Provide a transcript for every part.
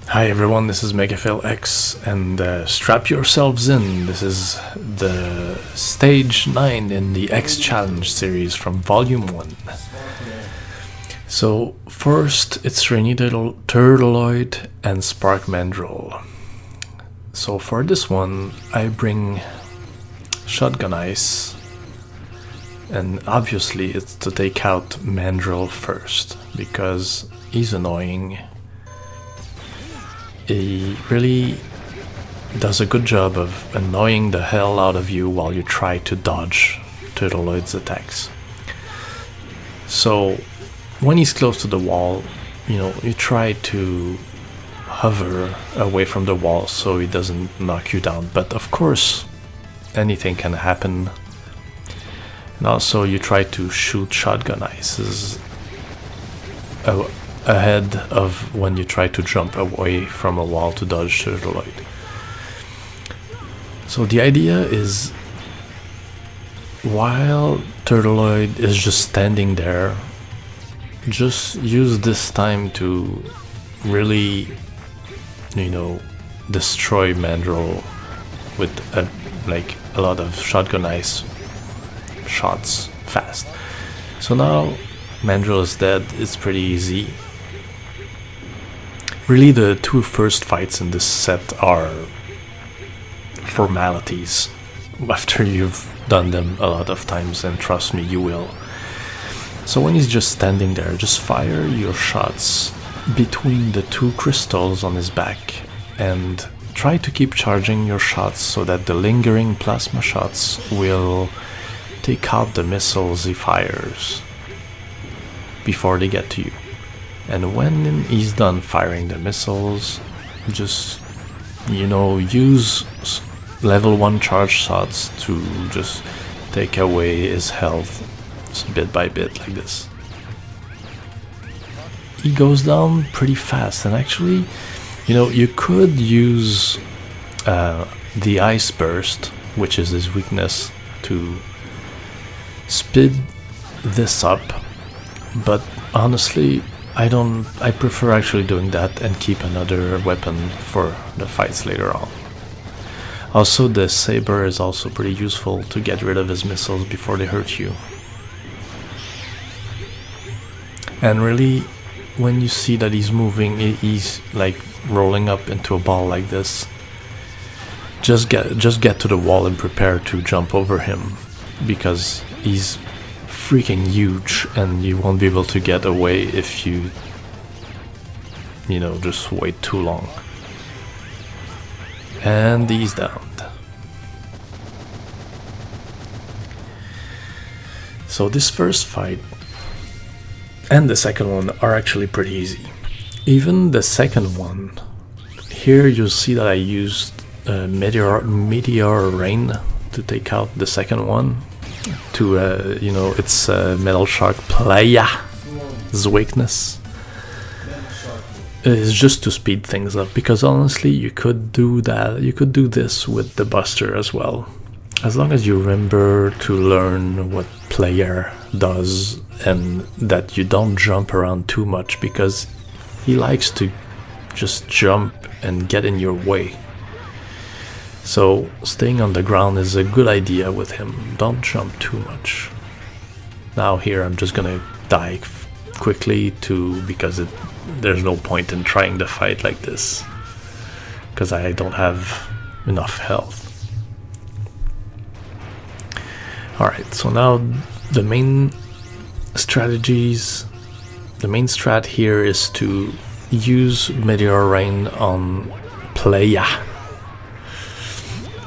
Hi everyone, this is MegaPhilX, and strap yourselves in. This is the stage 9 in the X Challenge series from Volume 1. So first it's Turtloid and Spark Mandrill. So for this one I bring Shotgun Ice, and obviously it's to take out Mandrill first because he's annoying. He really does a good job of annoying the hell out of you while you try to dodge Turtloid's attacks. So when he's close to the wall, you try to hover away from the wall so he doesn't knock you down, but of course anything can happen. And also you try to shoot Shotgun Ices ahead of when you try to jump away from a wall to dodge Turtloid. So the idea is, while Turtloid is just standing there, just use this time to really, destroy Mandrill with a lot of Shotgun Ice shots fast. So now Mandrill is dead. It's pretty easy. Really, the two first fights in this set are formalities after you've done them a lot of times, and trust me, you will. So when he's just standing there, just fire your shots between the two crystals on his back and try to keep charging your shots so that the lingering plasma shots will take out the missiles he fires before they get to you. And when he's done firing the missiles, just, use level 1 charge shots to just take away his health bit by bit like this. He goes down pretty fast, and actually, you could use the Ice Burst, which is his weakness, to speed this up, but honestly I prefer actually doing that and keep another weapon for the fights later on. Also, the saber is also pretty useful to get rid of his missiles before they hurt you. And really, when you see that he's moving, he's like rolling up into a ball like this, just get to the wall and prepare to jump over him, because he's freaking huge and you won't be able to get away if you just wait too long. And he's down. So this first fight and the second one are actually pretty easy. Even the second one, here you'll see that I used Meteor Rain to take out the second one. To it's Metal Shark Playa's weakness is just to speed things up, because honestly you could do this with the Buster as well, as long as you remember to learn what Player does and that you don't jump around too much, because he likes to just jump and get in your way. So staying on the ground is a good idea with him. Don't jump too much. Now here I'm just gonna die quickly because there's no point in trying to fight like this, because I don't have enough health. Alright, so now the main strat here is to use Meteor Rain on Playa.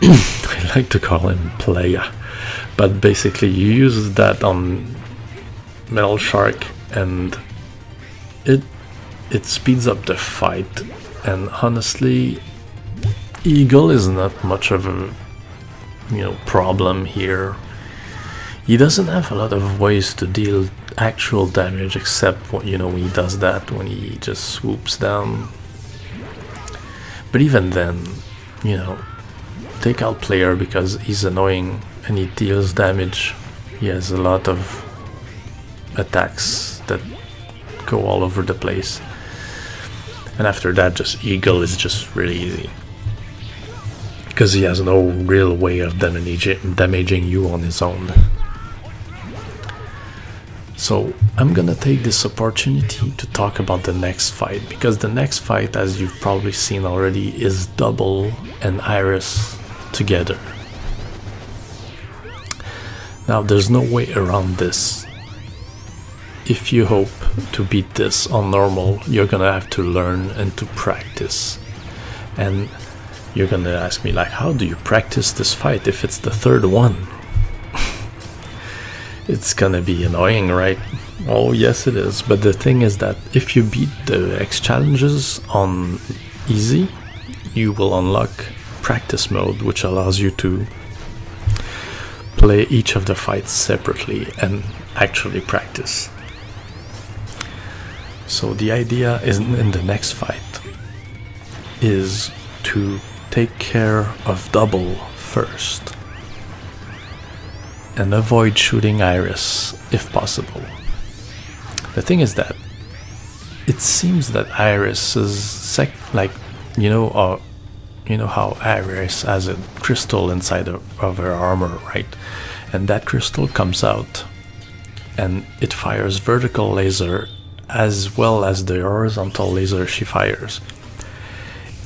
I like to call him Playa, but basically you use that on Metal Shark and it speeds up the fight. And honestly, Eagle is not much of a problem here. He doesn't have a lot of ways to deal actual damage, except when he does that, when he just swoops down. But even then, take out Player because he's annoying and he deals damage. He has a lot of attacks that go all over the place. And after that, just Eagle is just really easy, because he has no real way of damaging you on his own. So I'm gonna take this opportunity to talk about the next fight, because the next fight, as you've probably seen already, is Double and Iris together. Now there's no way around this. If you hope to beat this on normal, you're gonna have to learn and to practice. And you're gonna ask me, like, how do you practice this fight if it's the third one? It's gonna be annoying, right? Oh yes it is, but the thing is that if you beat the X challenges on easy, you will unlock practice mode, which allows you to play each of the fights separately and actually practice. So the idea is, in the next fight, is to take care of Double first and avoid shooting Iris if possible. The thing is that it seems that Iris is like, you know how Iris has a crystal inside of her armor, right? And that crystal comes out and it fires vertical laser as well as the horizontal laser she fires.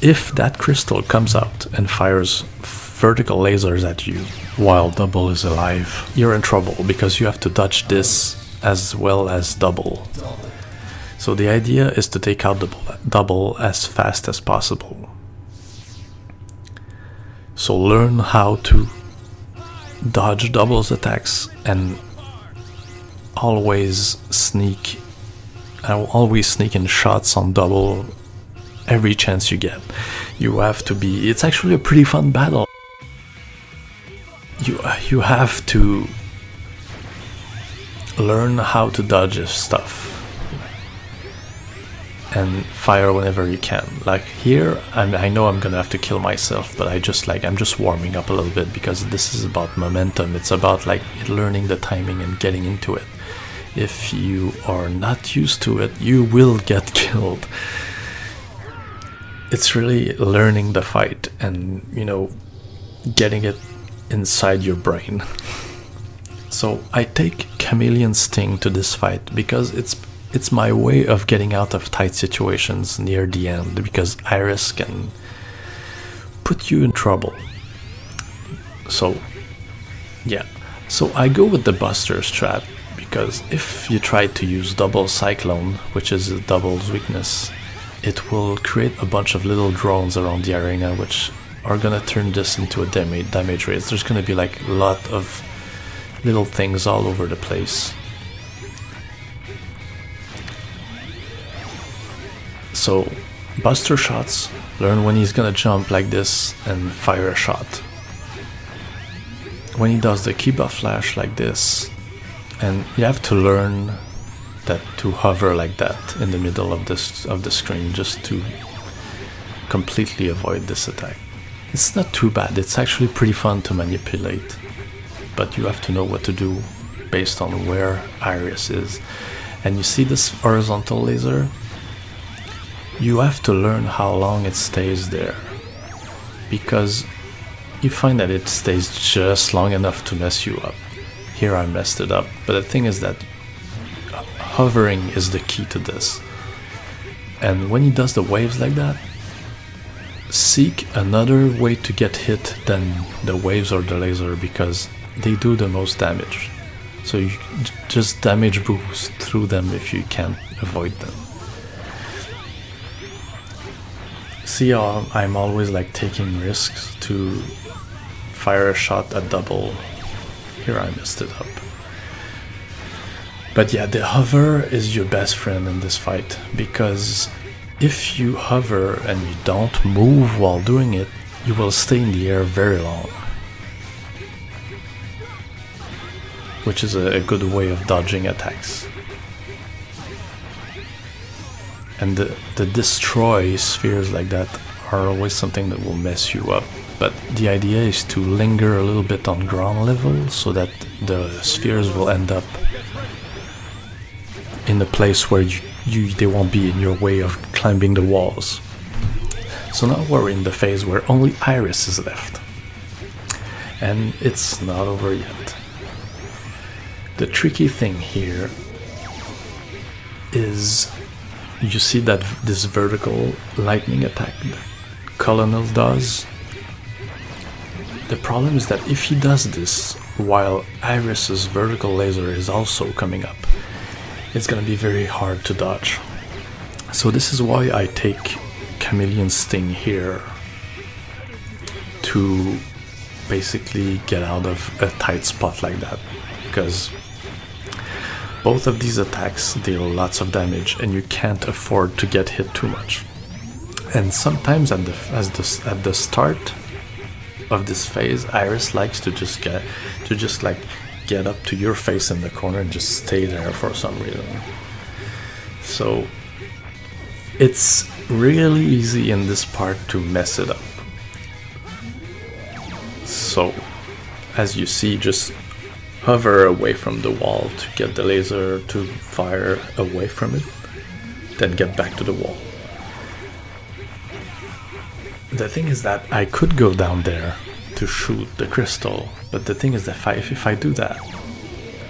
If that crystal comes out and fires vertical lasers at you while Double is alive, you're in trouble, because you have to dodge this as well as Double. So the idea is to take out Double as fast as possible. So learn how to dodge Double's attacks and always sneak in shots on Double every chance you get. You have to be, it's actually a pretty fun battle. You have to learn how to dodge his stuff and fire whenever you can. Like here, I know I'm gonna have to kill myself, but I'm just warming up a little bit, because this is about momentum. It's about like learning the timing and getting into it. If you are not used to it, you will get killed. It's really learning the fight and, you know, getting it inside your brain. So I take Chameleon Sting to this fight because it's my way of getting out of tight situations near the end, because Iris can put you in trouble. So yeah, so I go with the Buster strat, because if you try to use Double Cyclone, which is Double's weakness, it will create a bunch of little drones around the arena, which are gonna turn this into a damage race. There's gonna be like a lot of little things all over the place. So Buster shots, learn when he's gonna jump like this and fire a shot. When he does the Kiba flash like this, and you have to learn that to hover like that in the middle of the screen, just to completely avoid this attack. It's not too bad, it's actually pretty fun to manipulate, but you have to know what to do based on where Iris is. And you see this horizontal laser? You have to learn how long it stays there, because you find that it stays just long enough to mess you up. Here I messed it up, but the thing is that hovering is the key to this. And when he does the waves like that, seek another way to get hit than the waves or the laser, because they do the most damage. So you just damage boost through them if you can't avoid them. See how I'm always like taking risks to fire a shot at Double. Here I messed it up. But yeah, the hover is your best friend in this fight, because if you hover and you don't move while doing it, you will stay in the air very long, which is a good way of dodging attacks. And the destroy spheres like that are always something that will mess you up. But the idea is to linger a little bit on ground level so that the spheres will end up in a place where they won't be in your way of climbing the walls. So now we're in the phase where only Iris is left. And it's not over yet. The tricky thing here is you see that this vertical lightning attack that Colonel does. The problem is that if he does this while Iris's vertical laser is also coming up, it's gonna be very hard to dodge. So this is why I take Chameleon Sting here to basically get out of a tight spot like that, because both of these attacks deal lots of damage and you can't afford to get hit too much. And sometimes at the start of this phase, Iris likes to just get up to your face in the corner and just stay there for some reason. So it's really easy in this part to mess it up. So as you see, just hover away from the wall to get the laser to fire away from it, then get back to the wall. The thing is that I could go down there to shoot the crystal, but the thing is that if I do that,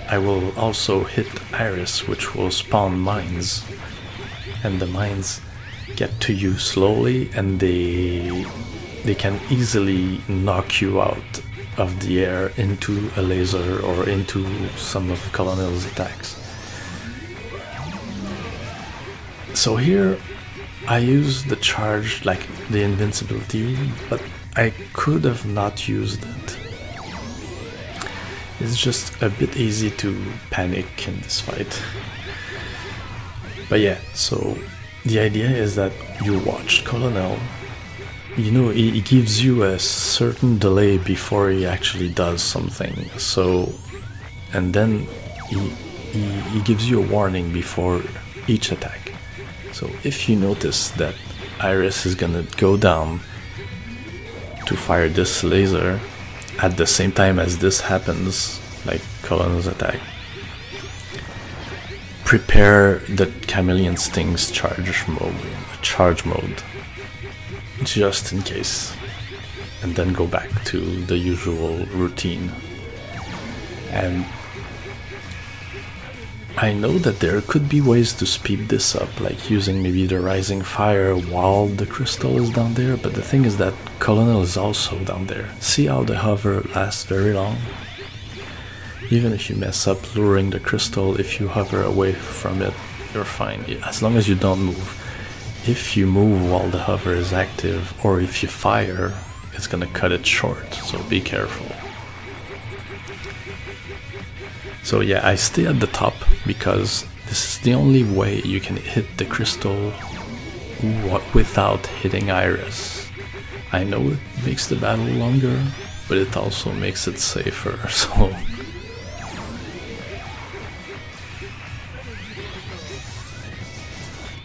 I will also hit Iris, which will spawn mines, and the mines get to you slowly, and they can easily knock you out of the air into a laser or into some of Colonel's attacks. So here I use the charge, like the invincibility, but I could have not used it. It's just a bit easy to panic in this fight. But yeah, so the idea is that you watch Colonel. You know, he gives you a certain delay before he actually does something. So, and then he gives you a warning before each attack. So if you notice that Iris is gonna go down to fire this laser at the same time as this happens, like Colonel's attack, prepare the Chameleon Sting's charge mode, just in case, and then go back to the usual routine. And I know that there could be ways to speed this up, like using maybe the rising fire while the crystal is down there, but the thing is that Colonel is also down there. See how the hover lasts very long? Even if you mess up luring the crystal, if you hover away from it, you're fine, as long as you don't move. If you move while the hover is active, or if you fire, it's gonna cut it short, so be careful. So yeah, I stay at the top because this is the only way you can hit the crystal without hitting Iris. I know it makes the battle longer, but it also makes it safer, so...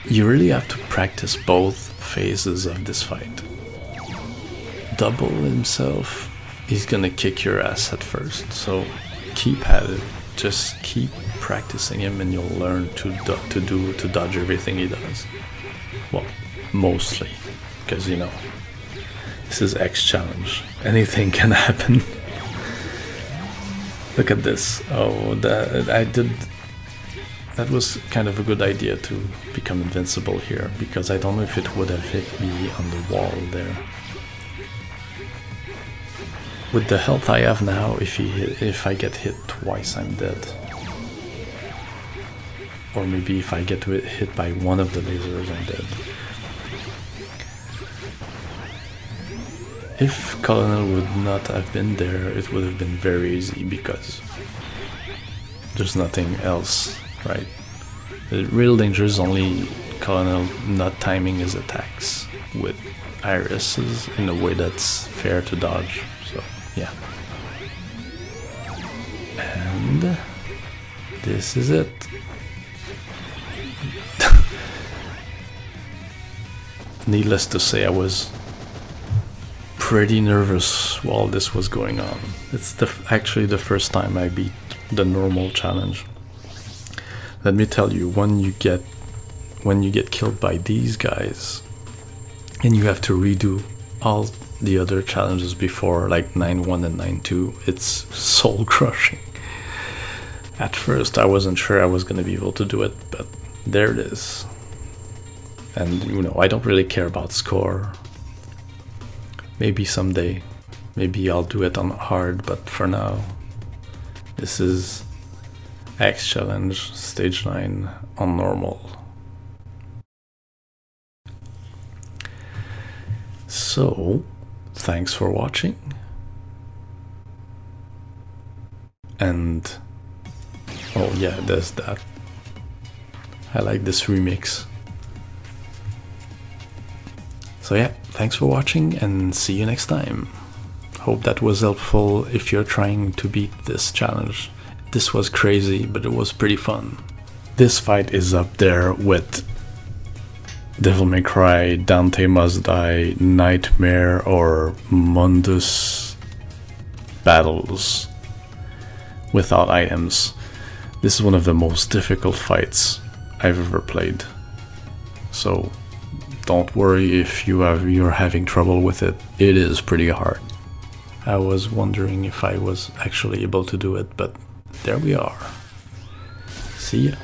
You really have to practice both phases of this fight. Double himself, he's gonna kick your ass at first, so keep at it. Just keep practicing him and you'll learn to dodge everything he does. Well, mostly, because you know, this is X challenge. Anything can happen. Look at this. Oh, that was kind of a good idea to become invincible here, because I don't know if it would have hit me on the wall there. With the health I have now, if I get hit twice, I'm dead. Or maybe if I get hit by one of the lasers, I'm dead. If Colonel would not have been there, it would have been very easy, because there's nothing else, right? The real danger is only Colonel not timing his attacks with Iris's in a way that's fair to dodge. So yeah. And this is it. Needless to say, I was pretty nervous while this was going on. It's actually the first time I beat the normal challenge. Let me tell you, when when you get killed by these guys and you have to redo all the other challenges before, like 9.1 and 9.2, it's soul crushing. At first I wasn't sure I was going to be able to do it, but there it is. And you know, I don't really care about score. Maybe someday, maybe I'll do it on hard, but for now, this is X Challenge Stage 9 on normal. So, thanks for watching. And, oh yeah, there's that. I like this remix. So yeah, thanks for watching and see you next time. Hope that was helpful if you're trying to beat this challenge. This was crazy, but it was pretty fun. This fight is up there with Devil May Cry, Dante Must Die, Nightmare, or Mundus battles without items. This is one of the most difficult fights I've ever played. So don't worry if you're having trouble with it. It is pretty hard. I was wondering if I was actually able to do it, but there we are. See ya.